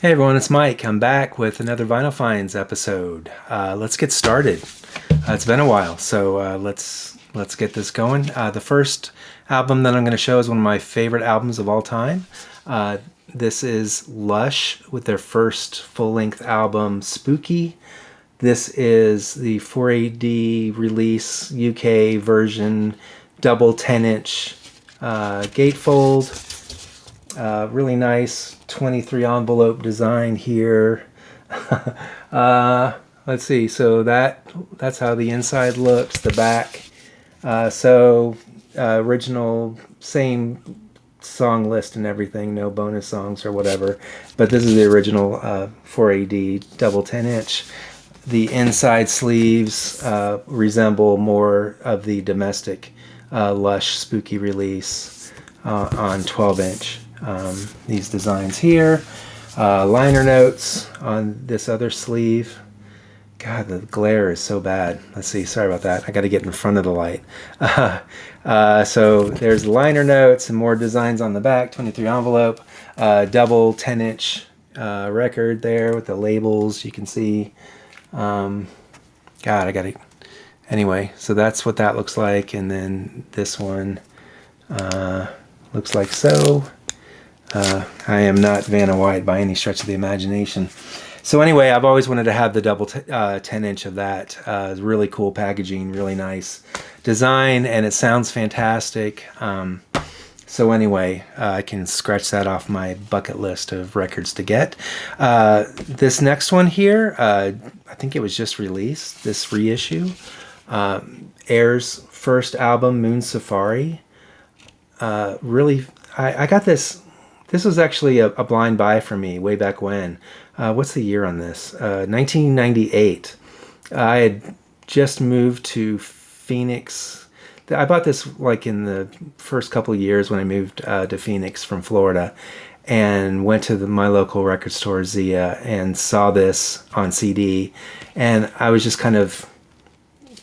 Hey everyone, it's Mike. I'm back with another Vinyl Finds episode. Let's get started. It's been a while, so let's get this going. The first album that I'm going to show is one of my favorite albums of all time. Uh, this is Lush with their first full-length album, Spooky. This is the 4AD release UK version, double 10-inch gatefold. Really nice 23 envelope design here. Let's see. So that's how the inside looks. The back. Original, same song list and everything. No bonus songs or whatever. But this is the original 4AD double 10-inch. The inside sleeves resemble more of the domestic Lush Spooky release on 12-inch. These designs here, liner notes on this other sleeve. God, the glare is so bad. Let's see, sorry about that. I got to get in front of the light. So there's liner notes and more designs on the back, 23 envelope, double 10-inch record there with the labels you can see. God, I got to... Anyway, so that's what that looks like. And then this one looks like so. I am not Vanna White by any stretch of the imagination. So anyway, I've always wanted to have the double 10-inch of that. Really cool packaging, really nice design, and it sounds fantastic. So anyway, I can scratch that off my bucket list of records to get. This next one here, I think it was just released, this reissue. Air's first album, Moon Safari. Really, I got this... This was actually a blind buy for me way back when. What's the year on this? 1998. I had just moved to Phoenix. I bought this like in the first couple of years when I moved to Phoenix from Florida, and went to my local record store, Zia, and saw this on CD. And I was just kind of,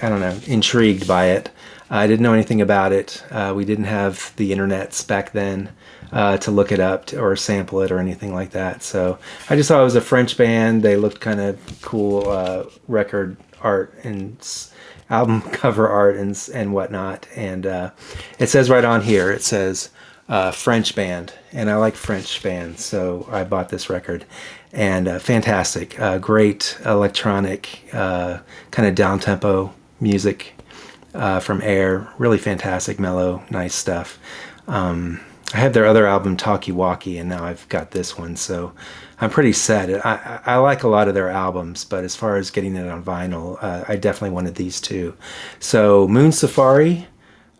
I don't know, intrigued by it. I didn't know anything about it. We didn't have the internets back then to look it up or sample it or anything like that. So I just thought it was a French band. They looked kind of cool, record art and album cover art and whatnot. And it says right on here, it says French band. And I like French bands, so I bought this record. And fantastic, great electronic, kind of down-tempo music. From Air, really fantastic, mellow, nice stuff. I have their other album, Talkie Walkie, and now I've got this one, so I'm pretty set. I like a lot of their albums, but as far as getting it on vinyl, I definitely wanted these two. So Moon Safari,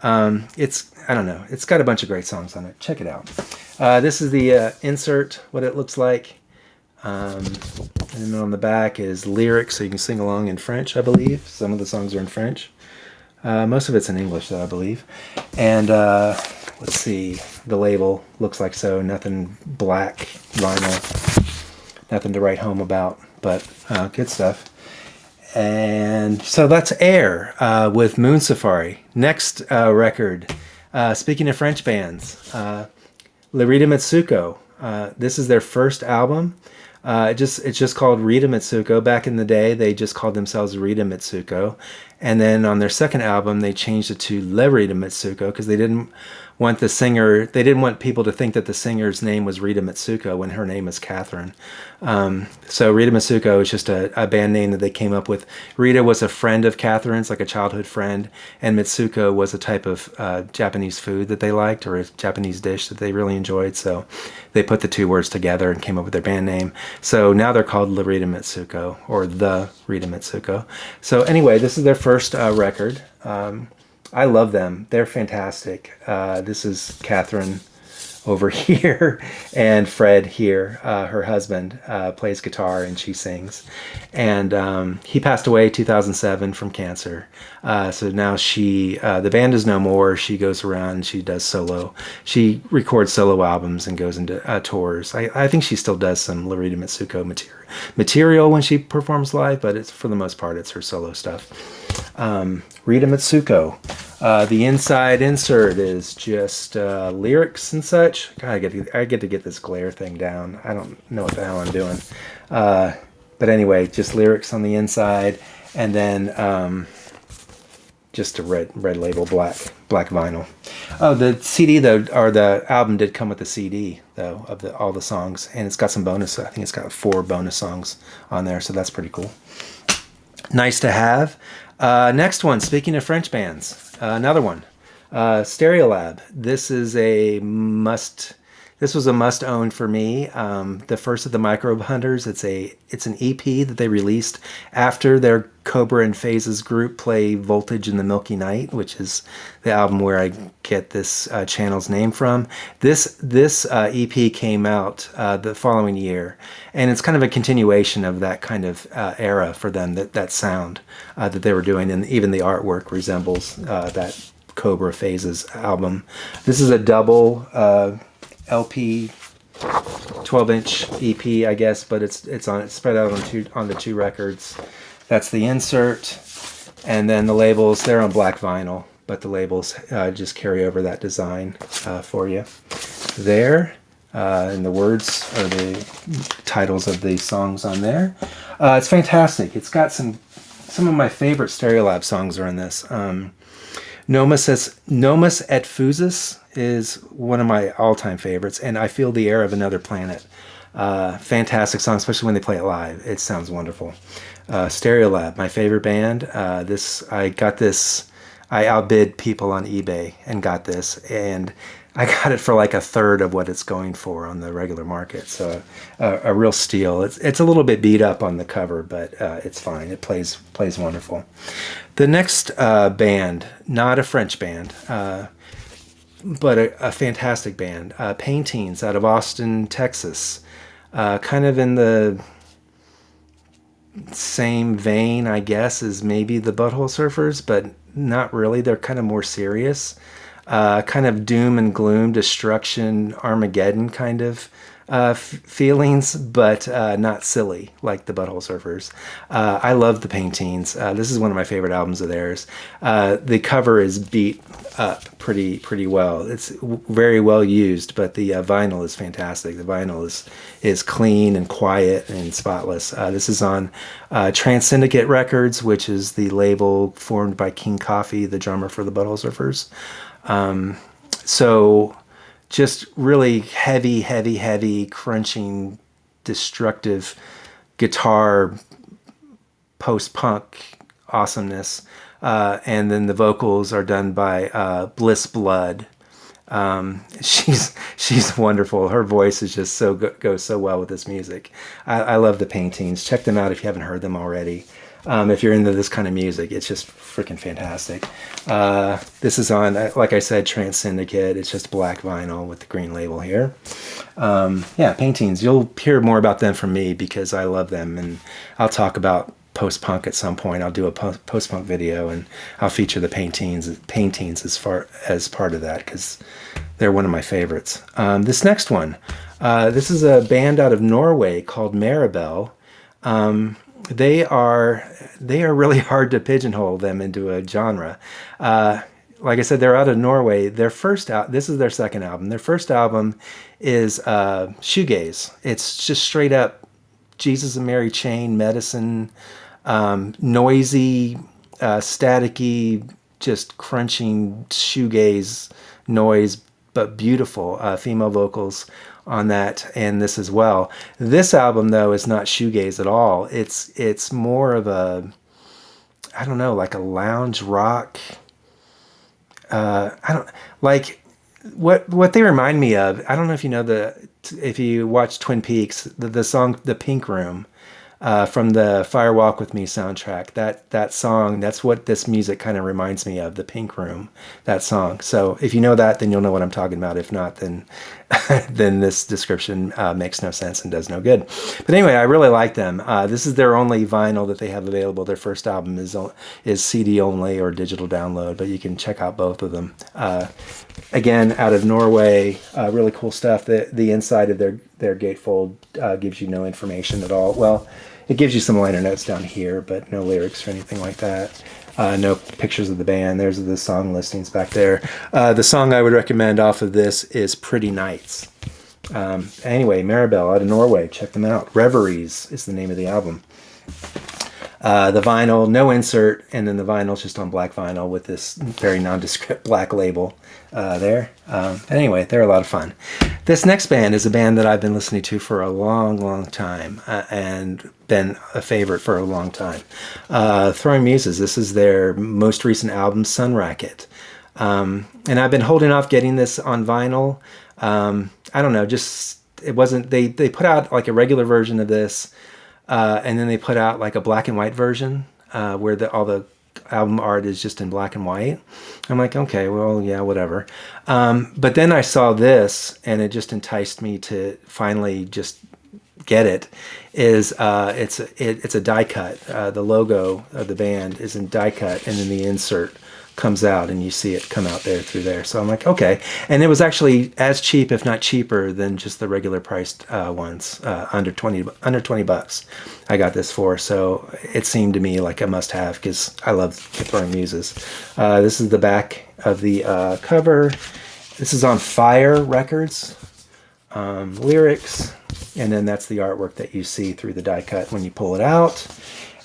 I don't know, it's got a bunch of great songs on it. Check it out. This is the insert, what it looks like. And then on the back is lyrics, so you can sing along in French, I believe. Some of the songs are in French. Most of it's in English, though, I believe. And let's see, the label looks like so. Nothing black vinyl, nothing to write home about, but good stuff. And so that's Air with Moon Safari. Next record, speaking of French bands, Larida Matsuko. This is their first album. It's just called Rita Matsuko. Back in the day, they just called themselves Rita Matsuko. And then on their second album, they changed it to Larida Matsuko because they didn't want people to think that the singer's name was Rita Matsuko when her name is Catherine. So Rita Matsuko is just a band name that they came up with. Rita was a friend of Catherine's, like a childhood friend, and Matsuko was a type of Japanese food that they liked, or a Japanese dish that they really enjoyed. So they put the two words together and came up with their band name. So now they're called Larida Matsuko, or the Rita Matsuko. So anyway, this is their first record. I love them. They're fantastic. This is Catherine over here, and Fred here, her husband, plays guitar and she sings. And he passed away 2007 from cancer. So now the band is no more. She goes around and she does solo. She records solo albums and goes into tours. I think she still does some Larida Matsuko material when she performs live, but it's for the most part, it's her solo stuff. Rita Matsuko. The inside insert is just lyrics and such. God, I get to get this glare thing down. I don't know what the hell I'm doing. But anyway, just lyrics on the inside, and then just a red label, black vinyl. Oh, the CD though, or the album did come with a CD though of all the songs, and it's got some bonus. I think it's got 4 bonus songs on there, so that's pretty cool. Nice to have. Next one. Speaking of French bands, another one, Stereolab. This is a must. This was a must own for me. The first of the Microbe Hunters. It's an EP that they released after their Cobra and Phases group play Voltage in the Milky Night, which is the album where I get this channel's name from. This EP came out the following year, and it's kind of a continuation of that kind of era for them. That sound that they were doing, and even the artwork resembles that Cobra Phases album. This is a double LP, 12-inch EP, I guess, but it's spread out on the 2 records. That's the insert, and then the labels, they're on black vinyl, but the labels just carry over that design for you there, and the words or the titles of the songs on there. It's fantastic. It's got some of my favorite Stereolab songs are in this. Nomus et Fusus is one of my all-time favorites, and I Feel the Air of Another Planet. Fantastic song, especially when they play it live. It sounds wonderful. Stereolab, my favorite band. I outbid people on eBay and got this, and I got it for like a third of what it's going for on the regular market. So a real steal. It's a little bit beat up on the cover, but it's fine. It plays wonderful. The next band, not a French band, but a fantastic band, Paintings out of Austin, Texas. Kind of in the same vein, I guess, as maybe the Butthole Surfers, but not really. They're kind of more serious. Kind of doom and gloom, destruction, Armageddon kind of feelings, but not silly like the Butthole Surfers. I love the Paintings. This is one of my favorite albums of theirs. The cover is beat up pretty well. It's very well used, but the vinyl is fantastic. The vinyl is clean and quiet and spotless. This is on Transsyndicate Records, which is the label formed by King Coffee, the drummer for the Butthole Surfers. So just really heavy, crunching, destructive guitar, post-punk awesomeness. And then the vocals are done by Bliss Blood. She's wonderful. Her voice is just goes so well with this music. I love the Paintings. Check them out if you haven't heard them already. If you're into this kind of music, it's just freaking fantastic. This is on, like I said, Transsyndicate. It's just black vinyl with the green label here. Paintings. You'll hear more about them from me because I love them, and I'll talk about post-punk at some point. I'll do a post-punk video, and I'll feature the Paintings as part of that because they're one of my favorites. This next one, this is a band out of Norway called Maribel. They are really hard to pigeonhole them into a genre. Like I said, they're out of Norway. This is their second album. Their first album is shoegaze. It's just straight up Jesus and Mary Chain, Medicine, noisy, staticky, just crunching shoegaze noise, but beautiful female vocals on that, and this as well. This album though is not shoegaze at all. It's more of a, I don't know, like a lounge rock. I don't like what they remind me of. I don't know if you know if you watch Twin Peaks, the song "The Pink Room" from the Fire Walk with Me soundtrack. That song, that's what this music kind of reminds me of, The Pink Room, that song. So if you know that, then you'll know what I'm talking about. If not, then then this description makes no sense and does no good. But anyway, I really like them. This is their only vinyl that they have available. Their first album is CD only or digital download, but you can check out both of them. Again, out of Norway, really cool stuff. The inside of their gatefold gives you no information at all. Well, it gives you some liner notes down here, but no lyrics or anything like that. No pictures of the band. There's the song listings back there. The song I would recommend off of this is Pretty Nights. Anyway, Maribel out of Norway. Check them out. Reveries is the name of the album. The vinyl, no insert, and then the vinyl's just on black vinyl with this very nondescript black label there. Anyway, they're a lot of fun. This next band is a band that I've been listening to for a long, long time and been a favorite for a long time. Throwing Muses. This is their most recent album, Sun Racket. And I've been holding off getting this on vinyl. I don't know, just it wasn't. They put out like a regular version of this. And then they put out like a black and white version where all the album art is just in black and white. I'm like, okay, well, yeah, whatever. But then I saw this, and it just enticed me to finally just get it. It's a die cut. The logo of the band is in die cut, and then the insert comes out, and you see it come out there through there. So I'm like, okay. And it was actually as cheap, if not cheaper, than just the regular priced ones, under 20 bucks. I got this for, so it seemed to me like a must-have because I love Throwing Muses. This is the back of the cover. This is on Fire Records, lyrics, and then that's the artwork that you see through the die cut when you pull it out.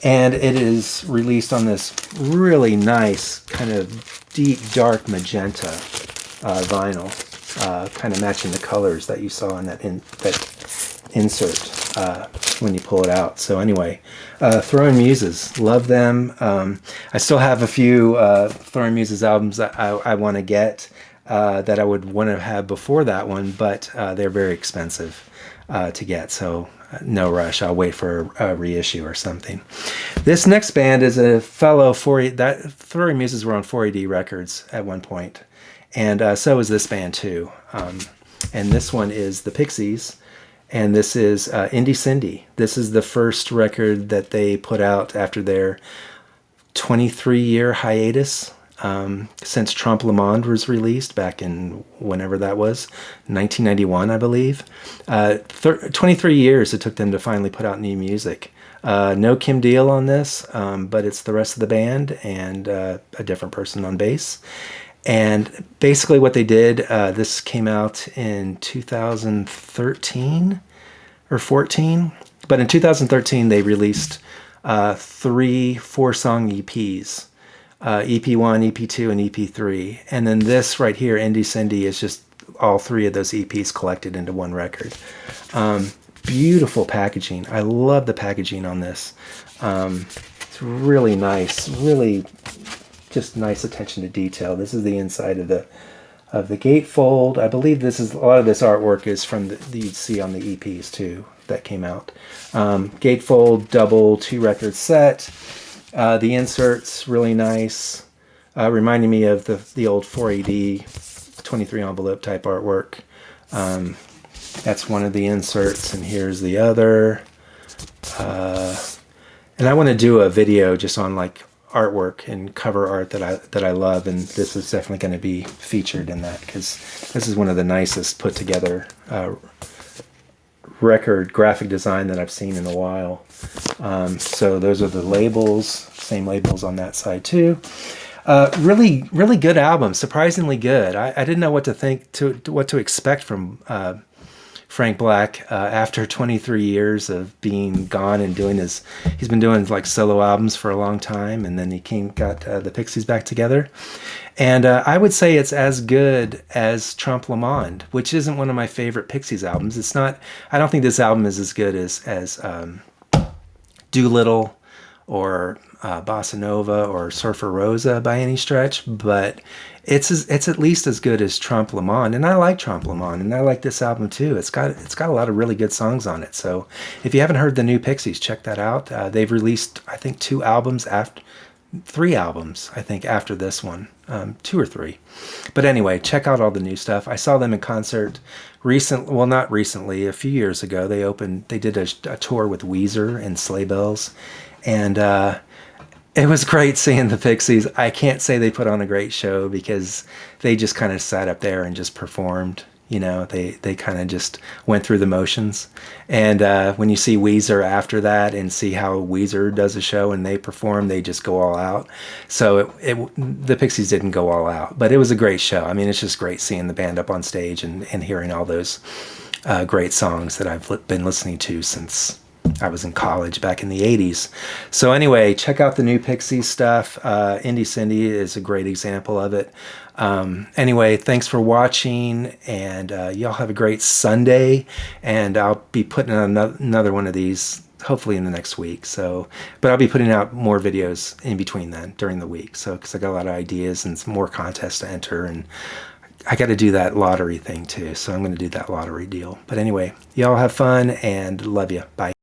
And it is released on this really nice, kind of deep, dark magenta vinyl, kind of matching the colors that you saw in that insert when you pull it out. So anyway, Throwing Muses, love them. I still have a few Throwing Muses albums that I want to get that I would want to have before that one, but they're very expensive to get. So no rush. I'll wait for a reissue or something. This next band is a fellow Throwing Muses were on 4AD Records at one point, and so is this band too. And this one is the Pixies, and this is Indie Cindy. This is the first record that they put out after their 23-year hiatus. Since Trompe Le Monde was released back in whenever that was, 1991, I believe. 23 years it took them to finally put out new music. No Kim Deal on this, but it's the rest of the band and a different person on bass. And basically what they did, this came out in 2013 or 14, but in 2013 they released 3 4-song EPs. EP1, EP2, and EP3. And then this right here, Indie Cindy, is just all 3 of those EPs collected into one record. Beautiful packaging. I love the packaging on this. It's really nice. Really just nice attention to detail. This is the inside of the gatefold. I believe a lot of this artwork is from you'd see on the EPs too that came out. Gatefold, double 2-record set. The insert's really nice, reminding me of the old 4AD 23 envelope type artwork. That's one of the inserts, and here's the other. And I want to do a video just on like artwork and cover art that I love, and this is definitely going to be featured in that because this is one of the nicest put together record graphic design that I've seen in a while. So those are the labels, same labels on that side too. Really good album, surprisingly good. I didn't know what to think, what to expect from Frank Black after 23 years of being gone and he's been doing like solo albums for a long time, and then he got the Pixies back together. And I would say it's as good as Trompe Le Monde, which isn't one of my favorite Pixies albums. It's not. I don't think this album is as good as Doolittle or Bossa Nova or Surfer Rosa by any stretch, but it's at least as good as Trompe Le Monde, and I like Trompe Le Monde, and I like this album too. It's got a lot of really good songs on it. So if you haven't heard the new Pixies, check that out. They've released I think 3 albums I think after this one, 2 or 3. But anyway, check out all the new stuff. I saw them in concert not recently, a few years ago. They did a tour with Weezer and Sleigh Bells, and it was great seeing the Pixies. I can't say they put on a great show because they just kind of sat up there and just performed You know, they kind of just went through the motions. And when you see Weezer after that and see how Weezer does a show and they perform, they just go all out. So the Pixies didn't go all out, but it was a great show. I mean, it's just great seeing the band up on stage and hearing all those great songs that I've been listening to since I was in college back in the 80s. So anyway, check out the new Pixies stuff. Indie Cindy is a great example of it. Anyway, thanks for watching, and y'all have a great Sunday, and I'll be putting out another one of these hopefully in the next week. So, but I'll be putting out more videos in between then during the week. So, because I got a lot of ideas and some more contests to enter, and I got to do that lottery thing too. So I'm going to do that lottery deal. But anyway, y'all have fun and love you. Bye.